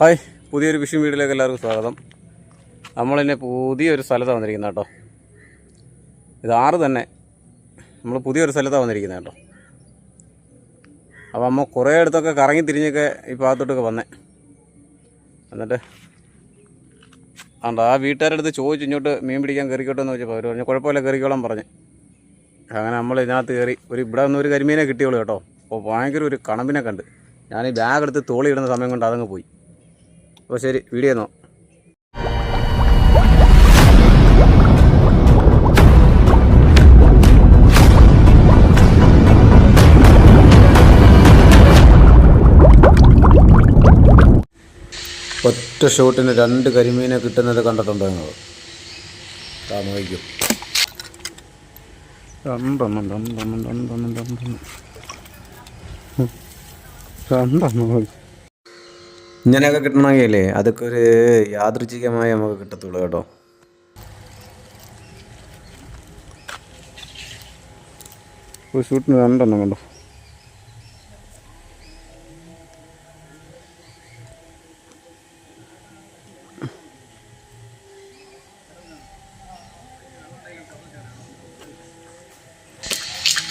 Hi, പുതിയൊരു phishing വീഡിയോയിലേക്ക് എല്ലാവർക്കും സ്വാഗതം. നമ്മളിന്നെ പുതിയൊരു സ്ഥലത്താണ് വന്നിരിക്കുന്നത് കേട്ടോ. ഇത് ആറ് തന്നെ നമ്മൾ പുതിയൊരു സ്ഥലത്താണ് വന്നിരിക്കുന്നത് കേട്ടോ. അപ്പോൾ നമ്മൾ കുറേ അടുത്തൊക്കെ കറങ്ങി തിരിഞ്ഞൊക്കെ ഈ ഭാഗത്തോട്ടൊക്കെ വന്നേ. എന്നിട്ട് ആ വീട്ടുകാരുടെ അടുത്ത് ചോദിച്ചു ഇങ്ങോട്ട് മീൻ പിടിക്കാൻ കയറിക്കോട്ടെ എന്ന് ചോദിച്ചപ്പോൾ അവർ പറഞ്ഞു കുഴപ്പമില്ല കയറിക്കോളാൻ പറഞ്ഞ്. അങ്ങനെ നമ്മൾ ഇതിനകത്ത് കയറി ഇവിടെ നിന്ന് ഒരു കരിമീനെ കിട്ടിയുള്ളൂ കേട്ടോ. അപ്പോൾ ഭയങ്കര ഒരു കണമ്പിനെ കണ്ട് ഞാൻ ഈ ബാഗ് എടുത്ത് തോളി ഇടുന്ന സമയം കൊണ്ട് അതങ്ങ് പോയി. അപ്പോൾ ശരി, വീഡിയോ നോ. ഒറ്റ ഷോട്ടിന് 2 കരിമീനെ കിട്ടുന്നത് കണ്ടിട്ടുണ്ടോ നിങ്ങൾ? നോക്കിക്കും. ഇങ്ങനെയൊക്കെ കിട്ടണമെങ്കിലേ അതൊക്കെ ഒരു യാദൃച്ഛികമായി നമുക്ക് കിട്ടത്തുള്ളൂ കേട്ടോ. ഒരു ഷൂട്ടിന് 2 കണ്ടോ.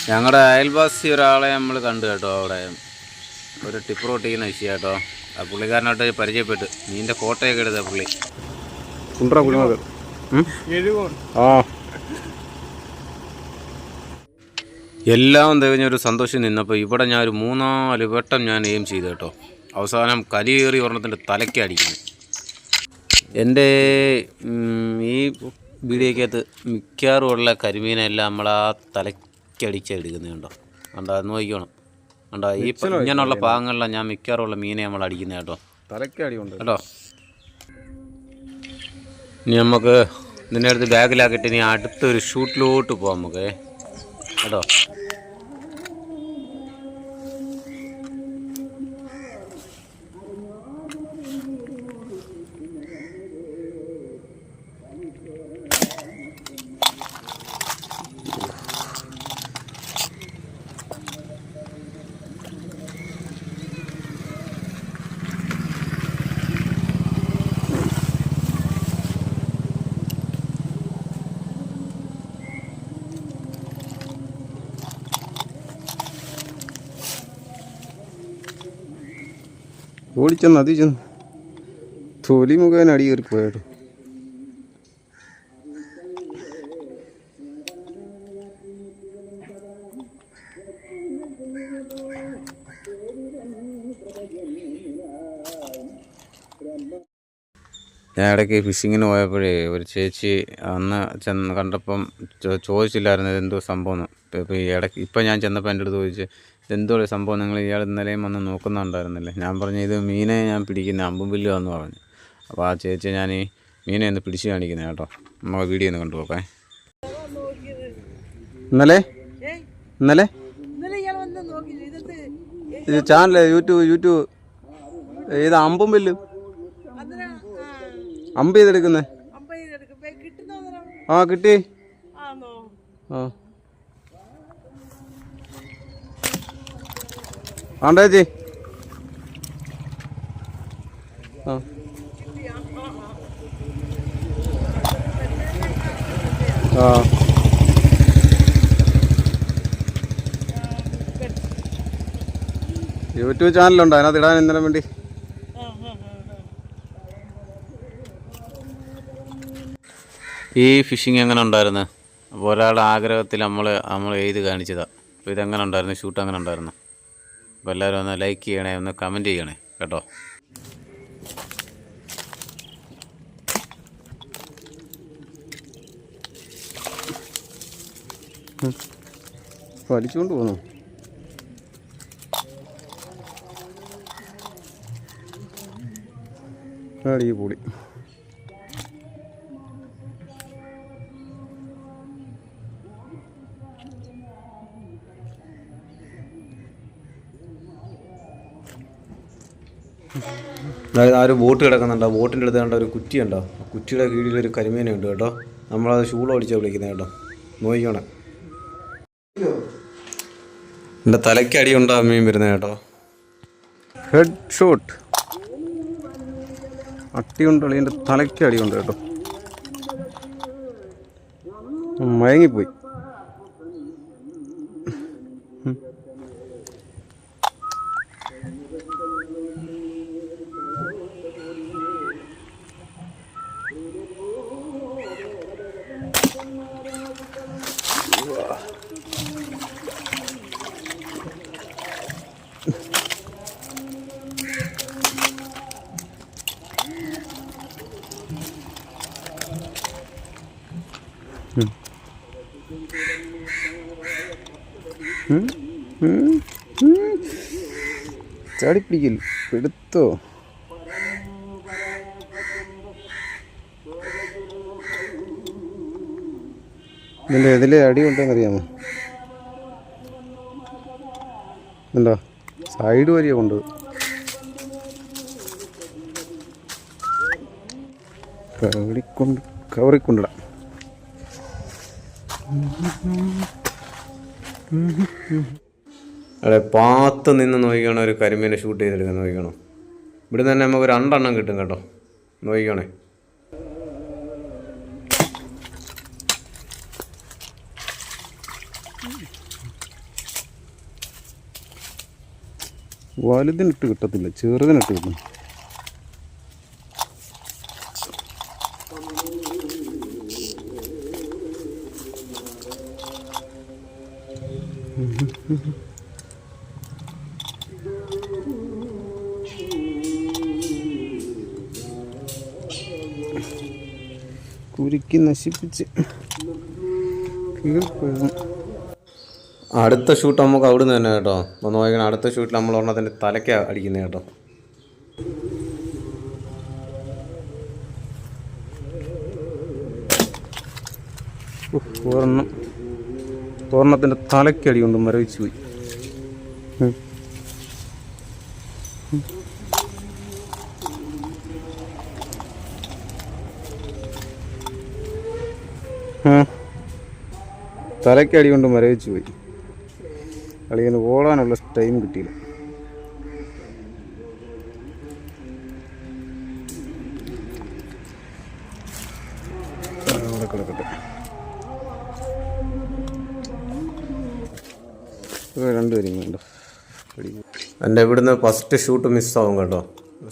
ഞങ്ങളുടെ അയൽവാസി ഒരാളെ നമ്മൾ കണ്ടു കേട്ടോ. അവിടെ ഒരു ടിപ്പ് റോട്ടിക്കുന്ന വിഷയം കേട്ടോ. ആ പുള്ളിക്കാരനോട്ട് പരിചയപ്പെട്ട് മീനിൻ്റെ ഫോട്ടോയൊക്കെ എടുത്ത പുള്ളി എല്ലാം തികഞ്ഞൊരു സന്തോഷം നിന്നപ്പോൾ ഇവിടെ ഞാൻ ഒരു 3-4 വട്ടം ഞാൻ എയിം ചെയ്തു കേട്ടോ. അവസാനം കലിയേറി ഒരെണ്ണത്തിൻ്റെ തലയ്ക്ക് അടിക്കുന്നു. എൻ്റെ ഈ വീഡിയോക്കകത്ത് മിക്കവാറും ഉള്ള കരിമീനെല്ലാം നമ്മളാ തലയ്ക്കടിച്ചെടുക്കുന്നത് കേട്ടോ. കണ്ടോ, അത് നോക്കിക്കണം. കണ്ടോ, ഈ ഇങ്ങനെയുള്ള ഭാഗങ്ങളിലാണ് ഞാൻ മിക്കവാറുള്ള മീനെ നമ്മൾ അടിക്കുന്നത് കേട്ടോ. തലയ്ക്കടിയുണ്ട് കേട്ടോ. ഇനി നമുക്ക് ഇതിൻ്റെ അടുത്ത് ബാഗിലാക്കിയിട്ട് ഇനി അടുത്തൊരു ഷൂട്ടിലോട്ട് പോകാം നമുക്ക് കേട്ടോ. ഓടിച്ചെന്ന് അതി ചെന്ന് തൊലി മുഖേന അടി കയറി പോയാട്ടോ. ഞാൻ ഇടയ്ക്ക് ഫിഷിങ്ങിന് പോയപ്പോഴേ ഒരു ചേച്ചി അന്ന് കണ്ടപ്പം ചോദിച്ചില്ലായിരുന്നു ഇതെന്തോ സംഭവം. ഇപ്പോൾ ഈ ഇപ്പം ഞാൻ ചെന്നപ്പോൾ എൻ്റെ അടുത്ത് ചോദിച്ച് ഇതെന്തോ സംഭവം, നിങ്ങൾ ഇയാൾ ഇന്നലെയും വന്ന് നോക്കുന്നുണ്ടായിരുന്നില്ലേ? ഞാൻ പറഞ്ഞു ഇത് മീനെ ഞാൻ പിടിക്കുന്ന അമ്പും വില്ലുവാന്ന് പറഞ്ഞു. അപ്പോൾ ആ ചേച്ചി ഞാൻ ഈ മീനെ ഒന്ന് പിടിച്ച് കാണിക്കുന്നത് കേട്ടോ. നമ്മൾ വീഡിയോ ഒന്ന് കണ്ടു നോക്കാം. ഇന്നലെ ഇത് ചാനൽ യൂട്യൂബ് ഇത് അമ്പും വില്ലും അമ്പ് ചെയ്തെടുക്കുന്നേ. ആ കിട്ടി. ആ ആണ്ടേ ചേച്ചി. ആ ആ യൂട്യൂബ് ചാനലുണ്ടോ അതിനകത്ത് ഇടാൻ ഇന്നലെ വേണ്ടി? ഈ ഫിഷിങ് എങ്ങനെ ഉണ്ടായിരുന്നു? അപ്പോൾ ഒരാളുടെ ആഗ്രഹത്തിൽ നമ്മൾ എഴുതി കാണിച്ചതാണ്. അപ്പോൾ ഇതെങ്ങനെ ഉണ്ടായിരുന്നു? ഷൂട്ട് എങ്ങനെ ഉണ്ടായിരുന്നു? അപ്പോൾ എല്ലാവരും ഒന്ന് ലൈക്ക് ചെയ്യണേ, ഒന്ന് കമൻറ്റ് ചെയ്യണേ കേട്ടോ. വലിച്ചുകൊണ്ട് പോന്നു. അടി പൊളി. അതായത് ആ ഒരു ബോട്ട് കിടക്കുന്നുണ്ട്. ആ ബോട്ടിൻ്റെ അടുത്ത് കണ്ട ഒരു കുറ്റി ഉണ്ടോ, ആ കുറ്റിയുടെ കീഴിലൊരു കരിമീനുണ്ട് കേട്ടോ. നമ്മളത് ഷൂള ഓടിച്ചാൽ വിളിക്കുന്നത് കേട്ടോ. നോക്കിക്കോണേ, എൻ്റെ തലയ്ക്ക് അടി ഉണ്ടാകും മീൻ വരുന്നത് കേട്ടോ. Head shot. അട്ടിയുണ്ട്, അളിയൻ്റെ തലയ്ക്ക് അടിയുണ്ട് കേട്ടോ. മയങ്ങിപ്പോയി. ചാടിപ്പിടിക്കൽ എടുത്തോ. ഇതിൻ്റെ ഇതിൽ അടി കൊണ്ടെന്നറിയാമോ? ഉണ്ടോ? സൈഡ് വരെയാ കൊണ്ട് കവറിക്കൊണ്ടിടാം. അതെ, പാത്ത് നിന്ന് നോക്കിക്കണം ഒരു കരിമീനെ ഷൂട്ട് ചെയ്തെടുക്കാൻ നോക്കണം. ഇവിടെ തന്നെ നമുക്ക് 2 എണ്ണം കിട്ടും കേട്ടോ. നോക്കിക്കണേ. വലുതിനിട്ട് കിട്ടത്തില്ല, ചെറുതിനിട്ട് കിട്ടും. കുരുക്കി നശിപ്പിച്ച് അടുത്ത ഷൂട്ട് നമുക്ക് അവിടുന്ന് തന്നെ കേട്ടോ. ഒന്ന് നോക്കണം, അടുത്ത ഷൂട്ടിൽ നമ്മൾ ഒരെണ്ണത്തിൻ്റെ തലയ്ക്ക് അടിക്കുന്നത് കേട്ടോ. ഒരെണ്ണത്തിൻ്റെ തലയ്ക്ക് അടി കൊണ്ട് മരവിച്ച് പോയി. തലയ്ക്കടി കൊണ്ട് മരവിച്ച് പോയി. അളിയന് ഓടാനുള്ള ടൈം കിട്ടിയില്ല. അവിടെ കിടക്കട്ടെ. 2 പേരും കണ്ടോ. എൻ്റെ ഇവിടുന്ന് ഫസ്റ്റ് ഷൂട്ട് മിസ്സാവും കേട്ടോ.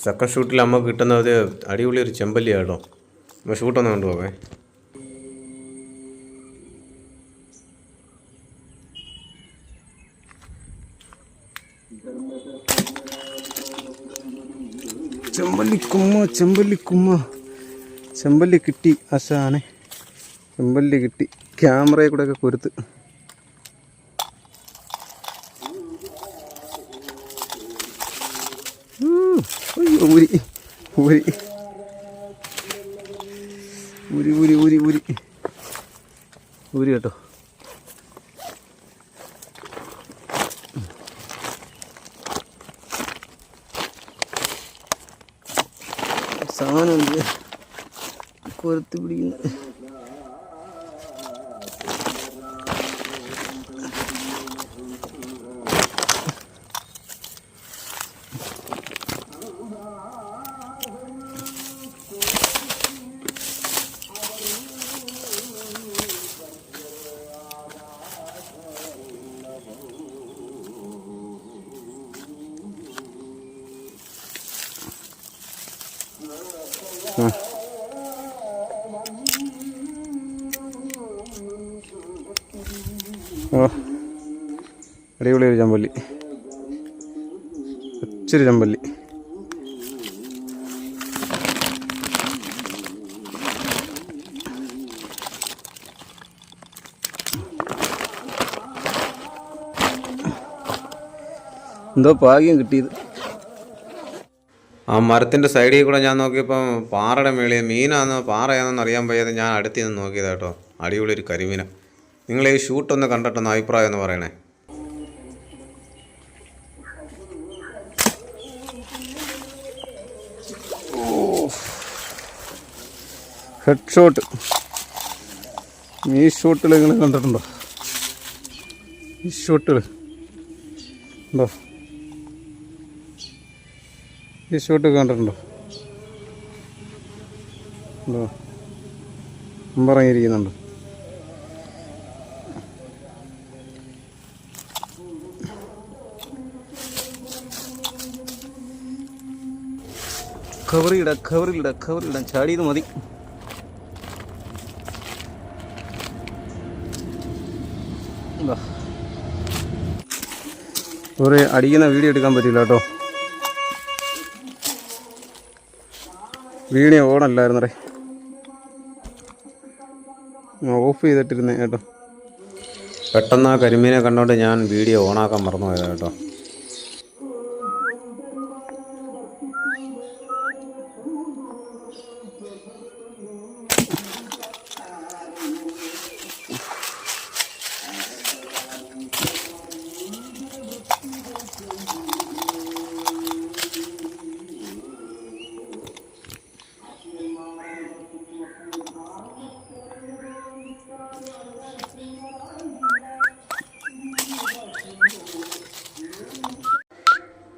സെക്കൻഡ് ഷൂട്ടിൽ നമുക്ക് കിട്ടുന്നത് അടിപൊളി ഒരു ചെമ്പല്ലിയാണ് കേട്ടോ. നമ്മൾ ഷൂട്ടൊന്ന് കൊണ്ടുപോകേ. ചെമ്പല്ലി കിട്ടി ആശാനെ. ചെമ്പല്ലി കിട്ടി. ക്യാമറയെ കൂടെ ഒക്കെ കൊരുത്ത്. ഊരി ഊരി ഊരി ഊരി ഊരി ഊരി ഊരി കേട്ടോ. സാധനം കൊരുത്ത് പിടിക്കുന്ന അടിപൊളി ഒരു ചെമ്പല്ലി. ഒച്ചൊരു ചെമ്പല്ലി. എന്തോ ഭാഗ്യം കിട്ടിയത്. ആ മരത്തിൻ്റെ സൈഡിൽ കൂടെ ഞാൻ നോക്കിയപ്പോൾ പാറയുടെ മേളിൽ മീനാണെന്നോ പാറയാണെന്നോ അറിയാൻ വയ്യാതെ ഞാൻ അടുത്ത് നിന്ന് നോക്കിയത് കേട്ടോ. അടിപൊളി ഒരു കരിമീന. നിങ്ങൾ ഈ ഷൂട്ടൊന്ന് കണ്ടിട്ടൊന്ന് അഭിപ്രായം എന്ന് പറയണേ. Head shot. ഈ ഷോട്ടുകൾ നിങ്ങൾ കണ്ടിട്ടുണ്ടോ? ഈ ഷോട്ടുകൾ ഉണ്ടോ? ഈ ഷോട്ട് കണ്ടിട്ടുണ്ടോ? എന്തോ മുമ്പിറങ്ങിയിരിക്കുന്നുണ്ട്. കവറിലിടാം ചാടിയത് മതി. ഒരു അടിക്കുന്ന വീഡിയോ എടുക്കാൻ പറ്റില്ല കേട്ടോ. വീഡിയോ ഓണല്ലായിരുന്നേ, ഓഫ് ചെയ്തിട്ടിരുന്നേ കേട്ടോ. പെട്ടെന്ന് ആ കരിമീനെ കണ്ടോണ്ട് ഞാൻ വീഡിയോ ഓണാക്കാൻ മറന്നുപോയതാണ് കേട്ടോ.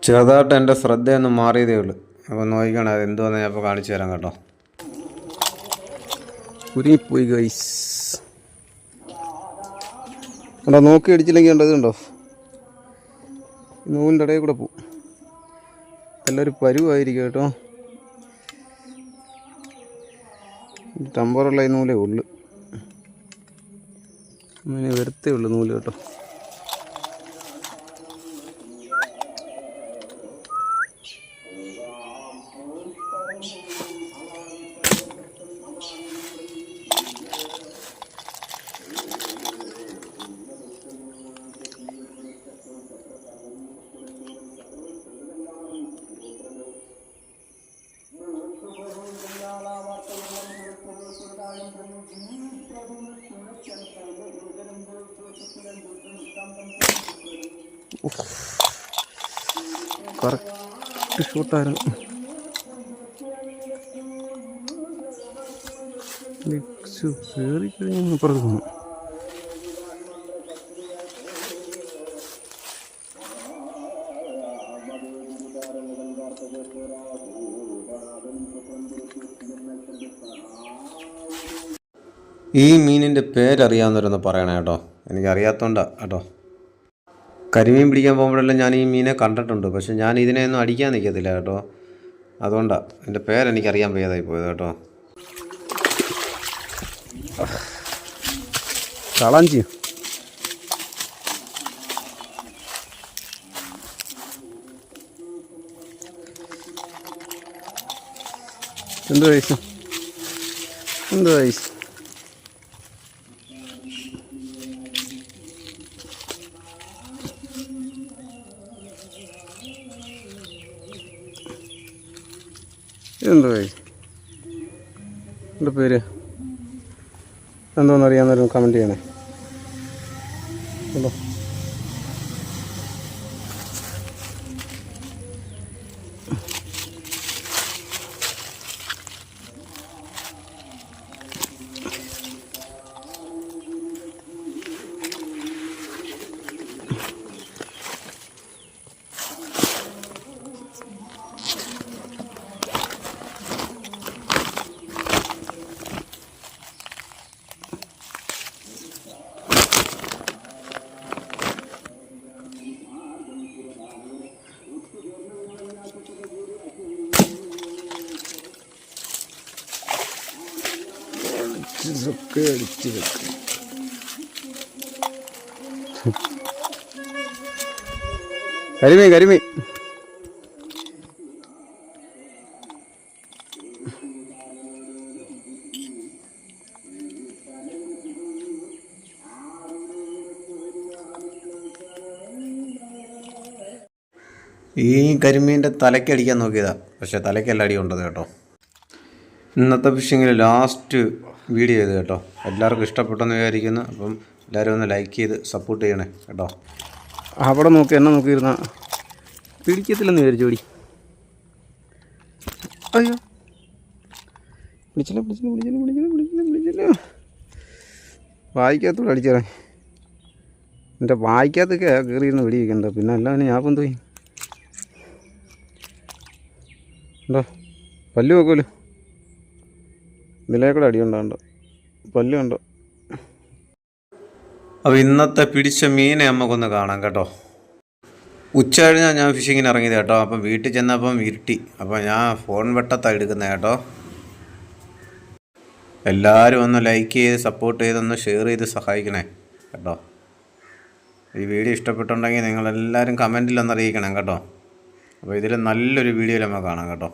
ചെറുതായിട്ട് എൻ്റെ ശ്രദ്ധയൊന്നും മാറിയതേ ഉള്ളൂ. അപ്പോൾ നോക്കിക്കണം അത് എന്തുവെന്ന് ഞാൻ ഇപ്പോൾ കാണിച്ചു തരാം കേട്ടോ. കുരുങ്ങിപ്പോയി ഗൈസ്. കണ്ടോ, നോക്കി അടിച്ചില്ലെങ്കിൽ ഉണ്ടോ ഇതുണ്ടോ, നൂലിൻ്റെ ഇടയിൽ കൂടെ പോവും. എല്ലാവരും പരുവായിരിക്കും കേട്ടോ. ടമ്പറുള്ള ഈ നൂലേ ഉള്ളു, അങ്ങനെ വരത്തേ ഉള്ളു നൂല് കേട്ടോ. കറക്റ്റ് ഷൂട്ടായിരുന്നു. കയറി കഴിഞ്ഞ് പുറത്ത് പോകണം. ഈ മീനിൻ്റെ പേരറിയാവുന്നവരൊന്ന് പറയണേ കേട്ടോ, എനിക്കറിയാത്തതുകൊണ്ടാണ് കേട്ടോ. കരിമീൻ പിടിക്കാൻ പോകുമ്പോഴെല്ലാം ഞാൻ ഈ മീനെ കണ്ടിട്ടുണ്ട്, പക്ഷെ ഞാൻ ഇതിനെയൊന്നും അടിക്കാൻ നിൽക്കത്തില്ല കേട്ടോ. അതുകൊണ്ടാണ് എൻ്റെ പേരെനിക്കറിയാൻ വയ്യാതായി പോയത് കേട്ടോ. കളഞ്ചി എന്ത് വയസ്സ്, എന്ത് വയസ്സ്. എന്ത് വയസ്സ്, എൻ്റെ പേര് എന്തോന്നറിയാവുന്നവരും കമൻറ്റ് ചെയ്യണേ കേട്ടോ. ഇതൊക്കെ അടിച്ച് വെക്കും. കരിമീൻ ഈ കരിമീൻ്റെ തലയ്ക്കടിക്കാൻ നോക്കിയതാണ്, പക്ഷേ തലയ്ക്കല്ല അടി കൊണ്ടത് കേട്ടോ. ഇന്നത്തെ ഫിഷിങ്ങിൽ ലാസ്റ്റ് വീഡിയോ ചെയ്ത് കേട്ടോ. എല്ലാവർക്കും ഇഷ്ടപ്പെട്ടെന്ന് വിചാരിക്കുന്നു. അപ്പം എല്ലാവരും ഒന്ന് ലൈക്ക് ചെയ്ത് സപ്പോർട്ട് ചെയ്യണേ കേട്ടോ. അവിടെ നോക്കി എന്നെ നോക്കിയിരുന്ന പിടിക്കത്തില്ലെന്ന് വിചാരിച്ചോടി. അയ്യോ, പിടിച്ചില്ല. വായിക്കകത്തൂടെ അടിച്ചേ. എൻ്റെ വായിക്കകത്തൊക്കെ കയറിയിരുന്ന് വെടി വയ്ക്കണ്ട, പിന്നെ അല്ലാതെ ഞാൻ ഇപ്പം പോയി ഉണ്ടോ പല്ല് വെക്കുമല്ലോ. ഇതിലേക്കൂടെ അടിയുണ്ടോ, പല്ലുണ്ടോ. അപ്പോൾ ഇന്നത്തെ പിടിച്ച മീനെ നമുക്കൊന്ന് കാണാം കേട്ടോ. ഉച്ച കഴിഞ്ഞാൽ ഞാൻ ഫിഷിങ്ങിന് ഇറങ്ങിയത് കേട്ടോ. അപ്പം വീട്ടിൽ ചെന്നപ്പം ഇരുട്ടി. അപ്പോൾ ഞാൻ ഫോൺ വെട്ടത്താണ് എടുക്കുന്നത് കേട്ടോ. എല്ലാവരും ഒന്ന് ലൈക്ക് ചെയ്ത് സപ്പോർട്ട് ചെയ്തൊന്ന് ഷെയർ ചെയ്ത് സഹായിക്കണേ കേട്ടോ. ഈ വീഡിയോ ഇഷ്ടപ്പെട്ടുണ്ടെങ്കിൽ നിങ്ങളെല്ലാവരും കമൻറ്റിലൊന്ന് അറിയിക്കണം കേട്ടോ. അപ്പോൾ ഇതിൽ നല്ലൊരു വീഡിയോയിൽ നമുക്ക് കാണാം കേട്ടോ.